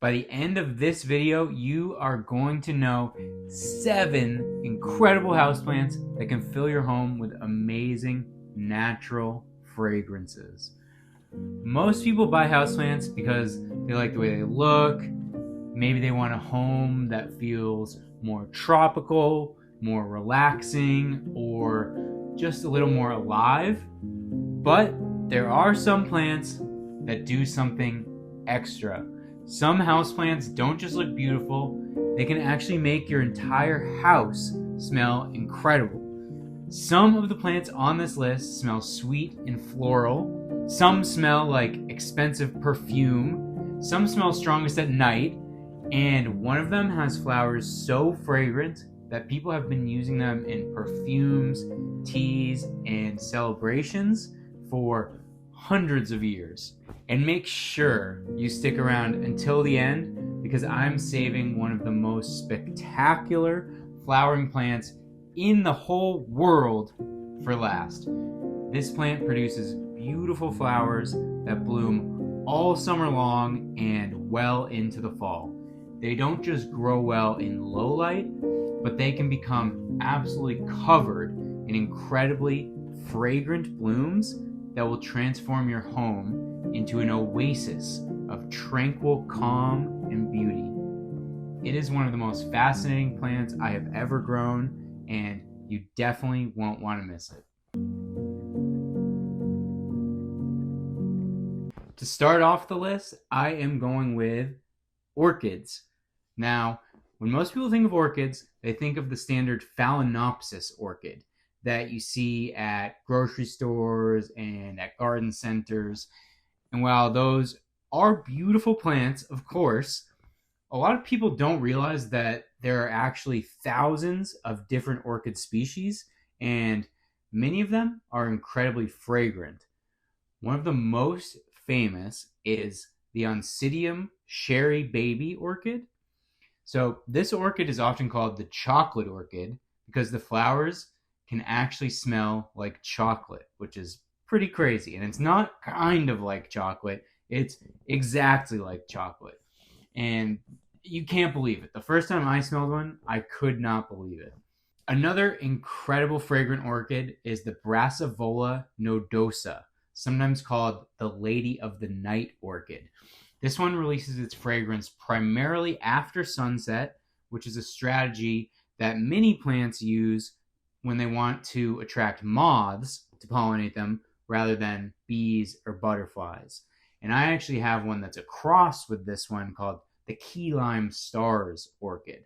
By the end of this video, you are going to know 7 incredible houseplants that can fill your home with amazing natural fragrances. Most people buy houseplants because they like the way they look. Maybe they want a home that feels more tropical, more relaxing, or just a little more alive. But there are some plants that do something extra. Some houseplants don't just look beautiful, they can actually make your entire house smell incredible. Some of the plants on this list smell sweet and floral. Some smell like expensive perfume. Some smell strongest at night. And one of them has flowers so fragrant that people have been using them in perfumes, teas, and celebrations for hundreds of years. And make sure you stick around until the end, because I'm saving one of the most spectacular flowering plants in the whole world for last. This plant produces beautiful flowers that bloom all summer long and well into the fall. They don't just grow well in low light, but they can become absolutely covered in incredibly fragrant blooms that will transform your home into an oasis of tranquil calm and beauty. It is one of the most fascinating plants I have ever grown, and you definitely won't want to miss it. To start off the list, I am going with orchids. Now, when most people think of orchids, they think of the standard Phalaenopsis orchid that you see at grocery stores and at garden centers. And while those are beautiful plants, of course, a lot of people don't realize that there are actually thousands of different orchid species, and many of them are incredibly fragrant. One of the most famous is the Oncidium Sherry Baby orchid. So this orchid is often called the chocolate orchid because the flowers can actually smell like chocolate, which is pretty crazy. And it's not kind of like chocolate, it's exactly like chocolate. And you can't believe it. The first time I smelled one, I could not believe it. Another incredible fragrant orchid is the Brassavola nodosa, sometimes called the Lady of the Night orchid. This one releases its fragrance primarily after sunset, which is a strategy that many plants use when they want to attract moths to pollinate them rather than bees or butterflies. And I actually have one that's a cross with this one called the Key Lime Stars orchid.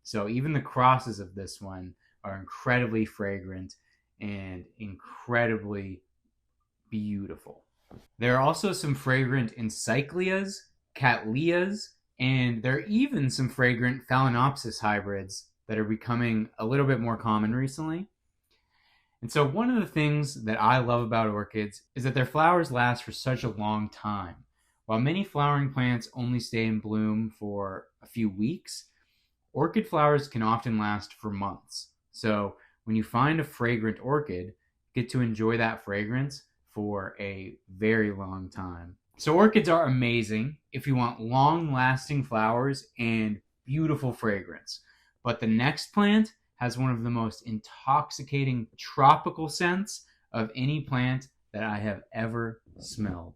So even the crosses of this one are incredibly fragrant and incredibly beautiful. There are also some fragrant encyclias, cattleyas, and there are even some fragrant Phalaenopsis hybrids that are becoming a little bit more common recently. And so one of the things that I love about orchids is that their flowers last for such a long time. While many flowering plants only stay in bloom for a few weeks, orchid flowers can often last for months. So when you find a fragrant orchid, you get to enjoy that fragrance for a very long time. So orchids are amazing if you want long-lasting flowers and beautiful fragrance. But the next plant has one of the most intoxicating tropical scents of any plant that I have ever smelled.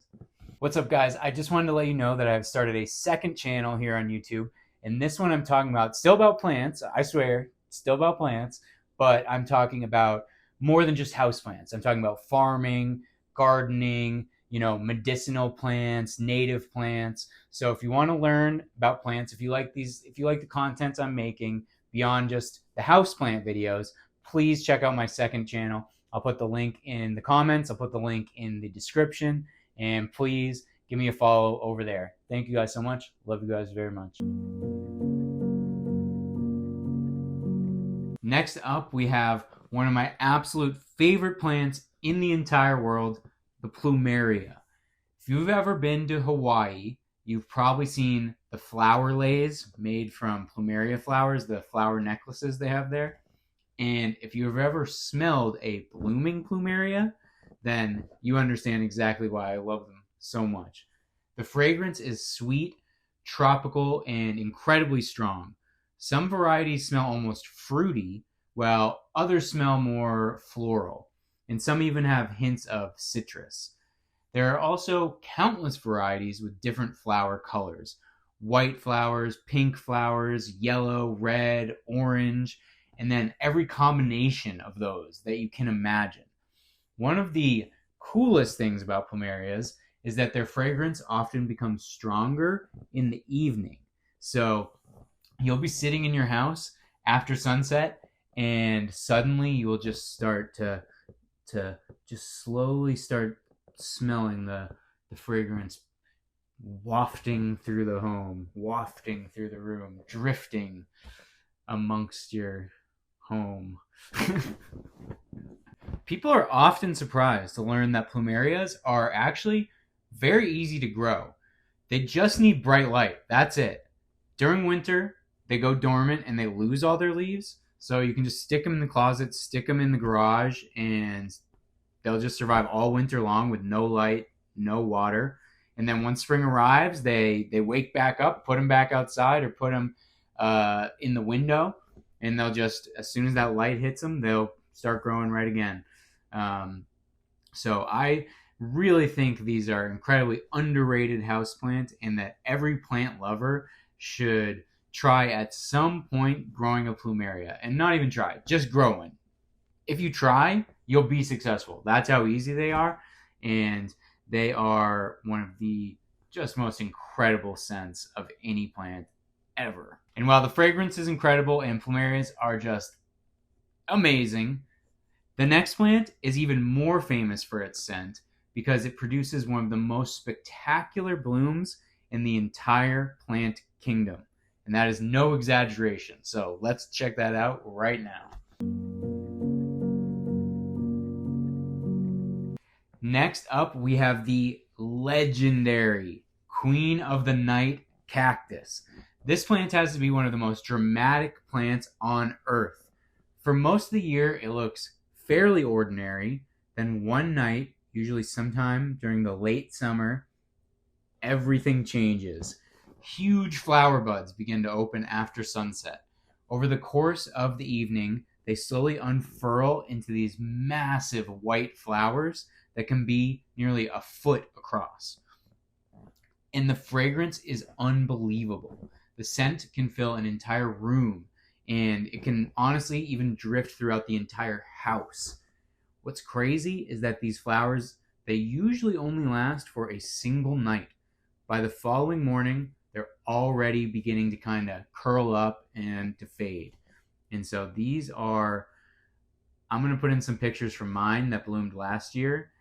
What's up, guys? I just wanted to let you know that I've started a second channel here on YouTube. And this one I'm talking about, still about plants, I swear, still about plants, but I'm talking about more than just houseplants. I'm talking about farming, gardening, medicinal plants, native plants. So if you want to learn about plants, if you like the content I'm making beyond just the houseplant videos, please check out my second channel. I'll put the link in the comments. I'll put the link in the description. And please give me a follow over there. Thank you guys so much. Love you guys very much. Next up, we have one of my absolute favorite plants in the entire world, the Plumeria. If you've ever been to Hawaii, you've probably seen the flower leis made from Plumeria flowers, the flower necklaces they have there. And if you've ever smelled a blooming Plumeria, then you understand exactly why I love them so much. The fragrance is sweet, tropical, and incredibly strong. Some varieties smell almost fruity, while others smell more floral, and some even have hints of citrus. There are also countless varieties with different flower colors: white flowers, pink flowers, yellow, red, orange, and then every combination of those that you can imagine. One of the coolest things about plumerias is that their fragrance often becomes stronger in the evening. So you'll be sitting in your house after sunset, and suddenly you will just start to just slowly start smelling the fragrance wafting through the home, wafting through the room, drifting amongst your home. People are often surprised to learn that plumerias are actually very easy to grow. They just need bright light. That's it. During winter, they go dormant and they lose all their leaves. So you can just stick them in the closet, stick them in the garage, and they'll just survive all winter long with no light, no water. And then once spring arrives, they wake back up, put them back outside, or put them in the window, and they'll just, as soon as that light hits them, they'll start growing right again. So I really think these are incredibly underrated houseplants, and that every plant lover should try at some point growing a plumeria. And not even try, just grow one. If you try, you'll be successful. That's how easy they are. And they are one of the just most incredible scents of any plant ever. And while the fragrance is incredible and plumerias are just amazing, the next plant is even more famous for its scent because it produces one of the most spectacular blooms in the entire plant kingdom. And that is no exaggeration. So let's check that out right now. Next up, we have the legendary Queen of the Night cactus. This plant has to be one of the most dramatic plants on earth. For most of the year, it looks fairly ordinary. Then one night, usually sometime during the late summer, everything changes. Huge flower buds begin to open after sunset. Over the course of the evening, they slowly unfurl into these massive white flowers that can be nearly a foot across. And the fragrance is unbelievable. The scent can fill an entire room, and it can honestly even drift throughout the entire house. What's crazy is that these flowers, they usually only last for a single night. By the following morning, they're already beginning to kind of curl up and to fade. And so these are, I'm going to put in some pictures from mine that bloomed last year.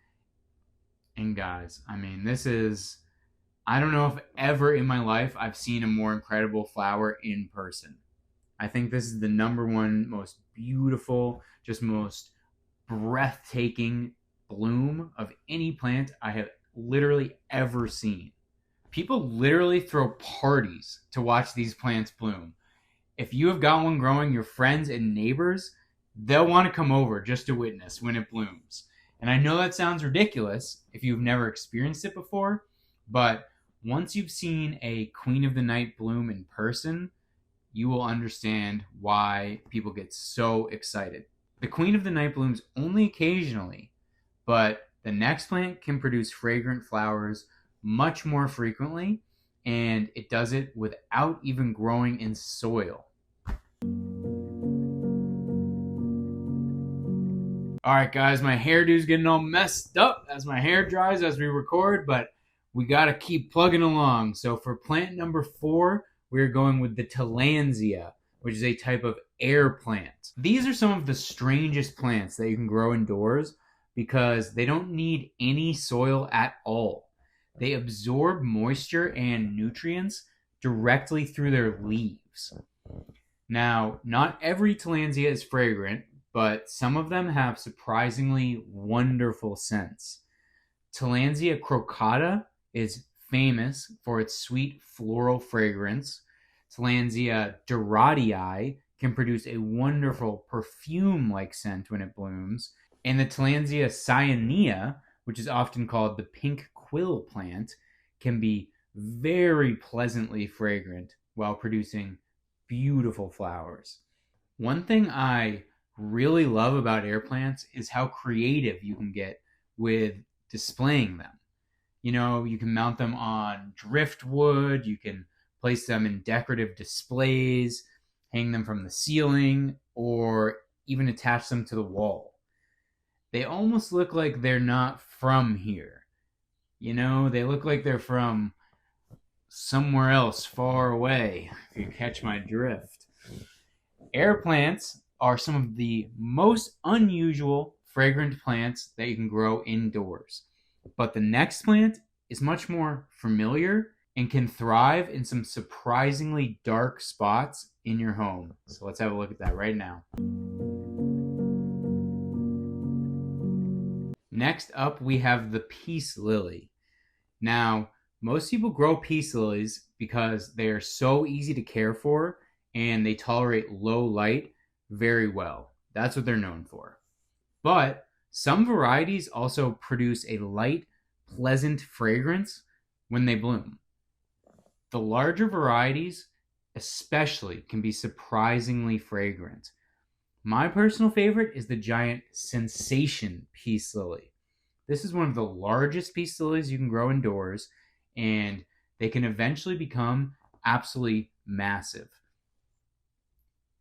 And guys, I mean, this is, I don't know if ever in my life I've seen a more incredible flower in person. I think this is the number one most beautiful, just most breathtaking bloom of any plant I have literally ever seen. People literally throw parties to watch these plants bloom. If you have got one growing, your friends and neighbors, they'll want to come over just to witness when it blooms. And I know that sounds ridiculous if you've never experienced it before, but once you've seen a Queen of the Night bloom in person, you will understand why people get so excited. The Queen of the Night blooms only occasionally, but the next plant can produce fragrant flowers much more frequently, and it does it without even growing in soil. Alright guys, my hairdo's getting all messed up as my hair dries as we record, but we gotta keep plugging along. So for plant number 4, we're going with the Tillandsia, which is a type of air plant. These are some of the strangest plants that you can grow indoors because they don't need any soil at all. They absorb moisture and nutrients directly through their leaves. Now, not every Tillandsia is fragrant, but some of them have surprisingly wonderful scents. Tillandsia crocata is famous for its sweet floral fragrance. Tillandsia doradii can produce a wonderful perfume-like scent when it blooms. And the Tillandsia cyanea, which is often called the pink quill plant, can be very pleasantly fragrant while producing beautiful flowers. One thing I really love about air plants is how creative you can get with displaying them. You know, you can mount them on driftwood, you can place them in decorative displays, hang them from the ceiling, or even attach them to the wall. They almost look like they're not from here. You know, they look like they're from somewhere else far away, if you catch my drift. Air plants are some of the most unusual fragrant plants that you can grow indoors. But the next plant is much more familiar and can thrive in some surprisingly dark spots in your home. So let's have a look at that right now. Next up, we have the peace lily. Now, most people grow peace lilies because they are so easy to care for and they tolerate low light very well. That's what they're known for. But some varieties also produce a light, pleasant fragrance when they bloom. The larger varieties especially can be surprisingly fragrant. My personal favorite is the giant sensation peace lily. This is one of the largest peace lilies you can grow indoors, and they can eventually become absolutely massive.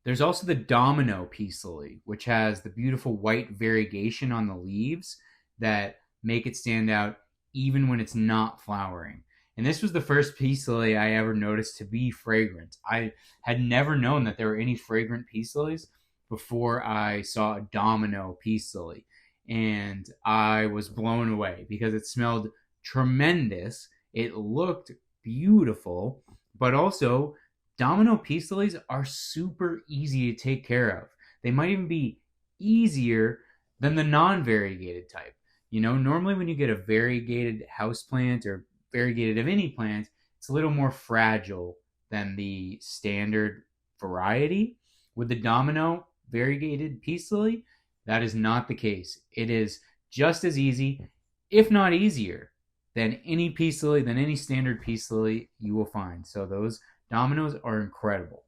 There's also the domino peace lily, which has the beautiful white variegation on the leaves that make it stand out even when it's not flowering. And this was the first peace lily I ever noticed to be fragrant. I had never known that there were any fragrant peace lilies before I saw a domino peace lily. And I was blown away because it smelled tremendous. It looked beautiful, but also domino peace lilies are super easy to take care of. They might even be easier than the non-variegated type. You know, normally when you get a variegated houseplant or variegated of any plant, it's a little more fragile than the standard variety. With the domino variegated peace lily, that is not the case. It is just as easy, if not easier, than any peace lily, than any standard peace lily you will find. So those dominoes are incredible.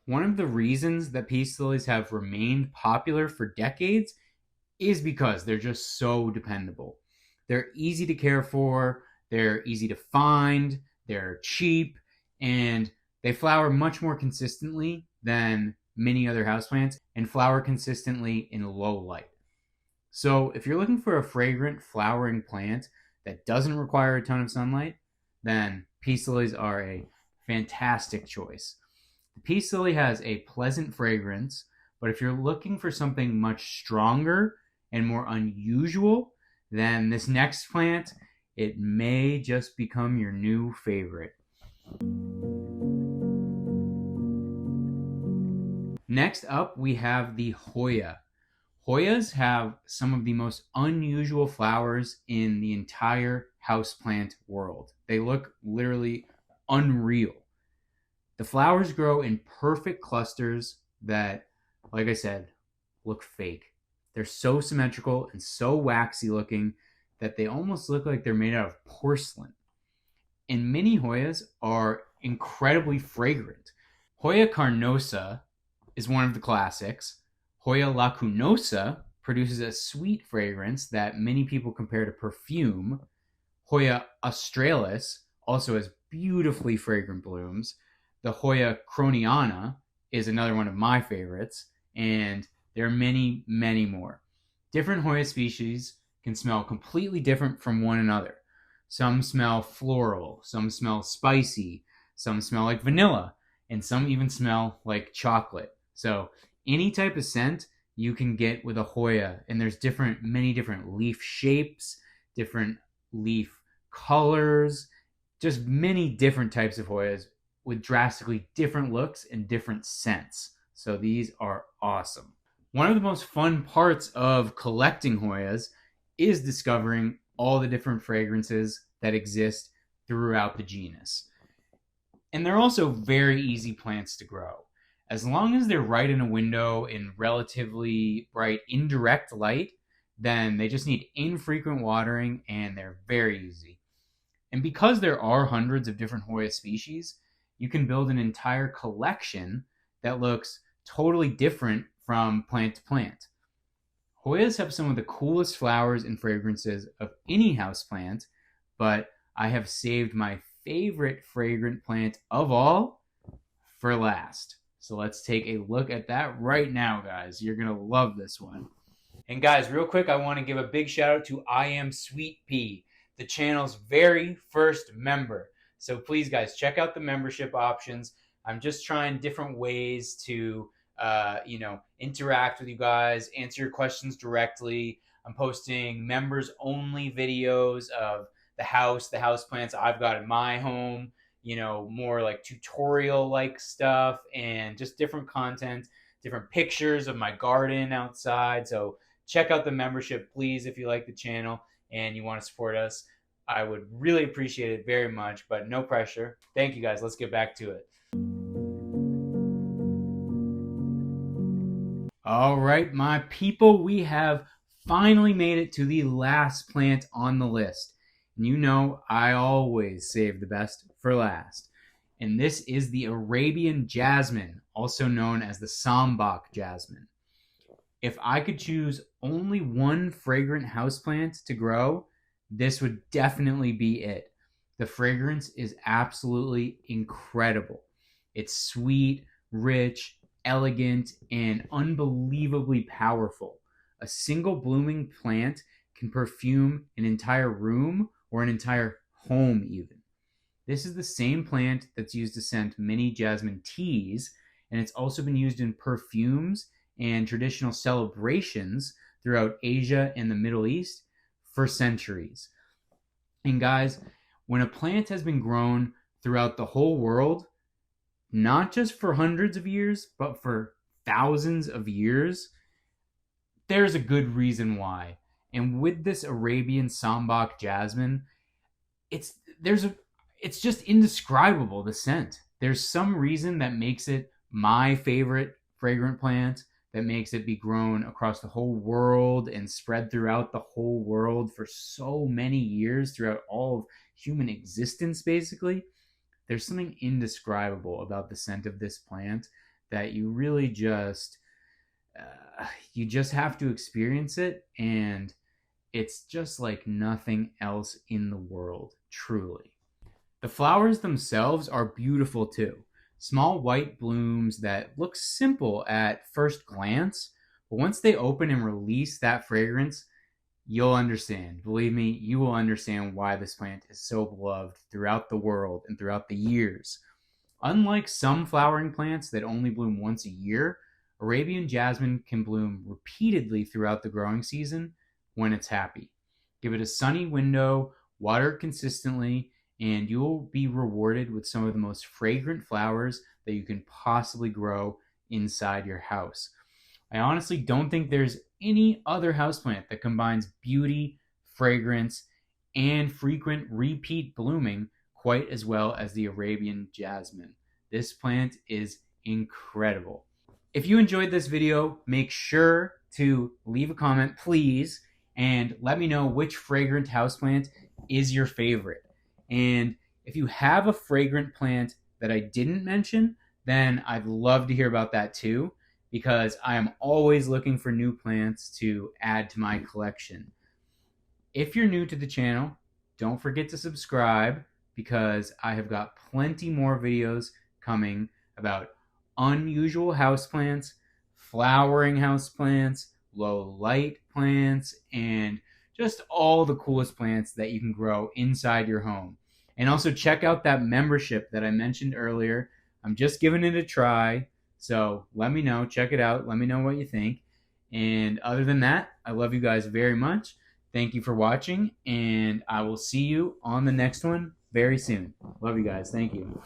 One of the reasons that peace lilies have remained popular for decades is because they're just so dependable. They're easy to care for, they're easy to find, they're cheap, and they flower much more consistently than many other houseplants and flower consistently in low light. So if you're looking for a fragrant flowering plant that doesn't require a ton of sunlight, then peace lilies are a fantastic choice. The peace lily has a pleasant fragrance, but if you're looking for something much stronger and more unusual, then this next plant, it may just become your new favorite. Next up, we have the Hoya. Hoyas have some of the most unusual flowers in the entire houseplant world. They look literally unreal. The flowers grow in perfect clusters that, like I said, look fake. They're so symmetrical and so waxy looking that they almost look like they're made out of porcelain. And many Hoyas are incredibly fragrant. Hoya carnosa is one of the classics. Hoya lacunosa produces a sweet fragrance that many people compare to perfume. Hoya australis also has beautifully fragrant blooms. The Hoya croniana is another one of my favorites, and there are many, many more. Different Hoya species can smell completely different from one another. Some smell floral, some smell spicy, some smell like vanilla, and some even smell like chocolate. So any type of scent you can get with a Hoya, and there's many different leaf shapes, different leaf colors, just many different types of Hoyas with drastically different looks and different scents. So these are awesome. One of the most fun parts of collecting Hoyas is discovering all the different fragrances that exist throughout the genus. And they're also very easy plants to grow. As long as they're right in a window in relatively bright indirect light, then they just need infrequent watering and they're very easy. And because there are hundreds of different Hoya species, you can build an entire collection that looks totally different from plant to plant. Hoyas have some of the coolest flowers and fragrances of any houseplant, but I have saved my favorite fragrant plant of all for last. So let's take a look at that right now, guys. You're going to love this one. And guys, real quick, I want to give a big shout out to I Am Sweet Pea, the channel's very first member. So please, guys, check out the membership options. I'm just trying different ways to, interact with you guys, answer your questions directly. I'm posting members only videos of the houseplants I've got in my home, more like tutorial like stuff and just different content, different pictures of my garden outside. So check out the membership, please, if you like the channel and you want to support us. I would really appreciate it very much, but no pressure. Thank you, guys. Let's get back to it. All right, my people, we have finally made it to the last plant on the list. And you know I always save the best for last. And this is the Arabian Jasmine, also known as the Sambac Jasmine. If I could choose only one fragrant houseplant to grow, this would definitely be it. The fragrance is absolutely incredible. It's sweet, rich, elegant, and unbelievably powerful. A single blooming plant can perfume an entire room or an entire home even. This is the same plant that's used to scent many jasmine teas, and it's also been used in perfumes and traditional celebrations throughout Asia and the Middle East for centuries. And guys, when a plant has been grown throughout the whole world, not just for hundreds of years, but for thousands of years, there's a good reason why. And with this Arabian Sambac Jasmine, it's just indescribable, the scent. There's some reason that makes it my favorite fragrant plant, that makes it be grown across the whole world and spread throughout the whole world for so many years, throughout all of human existence, basically. There's something indescribable about the scent of this plant that you really just have to experience it, and it's just like nothing else in the world, truly. The flowers themselves are beautiful too. Small white blooms that look simple at first glance, but once they open and release that fragrance, you'll understand. Believe me, you will understand why this plant is so beloved throughout the world and throughout the years. Unlike some flowering plants that only bloom once a year, Arabian Jasmine can bloom repeatedly throughout the growing season when it's happy. Give it a sunny window, water it consistently, and you'll be rewarded with some of the most fragrant flowers that you can possibly grow inside your house. I honestly don't think there's any other houseplant that combines beauty, fragrance, and frequent repeat blooming quite as well as the Arabian Jasmine. This plant is incredible. If you enjoyed this video, make sure to leave a comment, please, and let me know which fragrant houseplant is your favorite. And if you have a fragrant plant that I didn't mention, then I'd love to hear about that too, because I am always looking for new plants to add to my collection. If you're new to the channel, don't forget to subscribe, because I have got plenty more videos coming about unusual houseplants, flowering houseplants, low light plants, and just all the coolest plants that you can grow inside your home. And also check out that membership that I mentioned earlier. I'm just giving it a try. So let me know, check it out. Let me know what you think. And other than that, I love you guys very much. Thank you for watching, and I will see you on the next one very soon. Love you guys. Thank you.